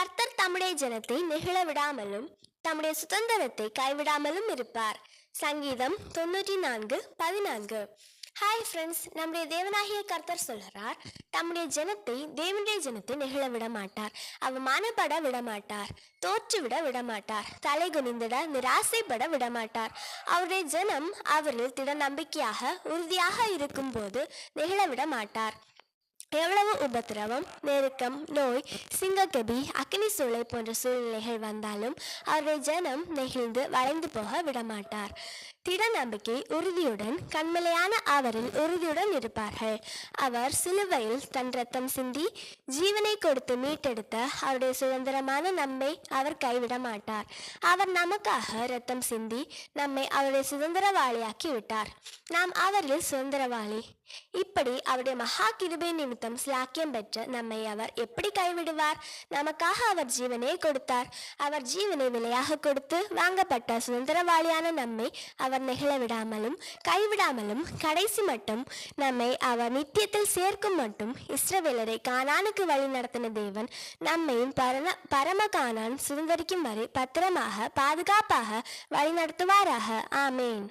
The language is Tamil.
கர்த்தர் தம்முடைய ஜனத்தை நெகிழ விடாமலும் தம்முடைய சுதந்திரத்தை கைவிடாமலும் இருப்பார். சங்கீதம் 94:14. ஹாய் ஃப்ரெண்ட்ஸ், நம்முடைய தேவனாகிய கர்த்தர் சொல்கிறார், தம்முடைய ஜனத்தை தேவனுடைய ஜனத்தை நெகிழ விட மாட்டார், அவமானப்பட விட மாட்டார், தோற்றுவிட விட மாட்டார், தலை குனிந்திட நிராசைப்பட விட மாட்டார். அவருடைய ஜனம் அவரில் திட நம்பிக்கையாக உறுதியாக இருக்கும் போது நெகிழ விட மாட்டார். எவ்வளவு உபத்திரவம், நெருக்கம், நோய், சிங்கக்கெபி, அக்கினி சூளை போன்ற சூழ்நிலைகள் வந்தாலும் அவருடைய ஜனம் நெகிழ்ந்து வளைந்து போக விடமாட்டார். திட நம்பிக்கை உறுதியுடன் கண்மலையான அவரில் உறுதியுடன் இருப்பார்கள். அவர் சிலுவையில் தன் ரத்தம் சிந்தி ஜீவனை கொடுத்து மீட்டெடுத்த அவருடைய சுதந்திரமான நம்மை அவர் கைவிட மாட்டார். அவர் நமக்காக ரத்தம் சிந்தி நம்மை அவருடைய சுதந்திரவாளியாக்கி விட்டார். நாம் அவரில் சுதந்திரவாளி. இப்படி அவருடைய மகா கிருபை நிமித்தம் சிலாக்கியம் பெற்ற நம்மை அவர் எப்படி கைவிடுவார்? நமக்காக அவர் ஜீவனை கொடுத்தார். அவர் ஜீவனை விலையாக கொடுத்து வாங்கப்பட்ட சுதந்திரவாளியான நம்மை அவர் நெகிழ விடாமலும் கைவிடாமலும் கடைசி மட்டும் நம்மை அவர் நித்தியத்தில் சேர்க்கும் மட்டும் இஸ்ரவேலரை கானானுக்கு வழி நடத்தின தேவன் நம்மையும் பரம கானான் சுதந்திரிக்கும் வரை பத்திரமாக பாதுகாப்பாக வழி நடத்துவாராக. ஆமேன்.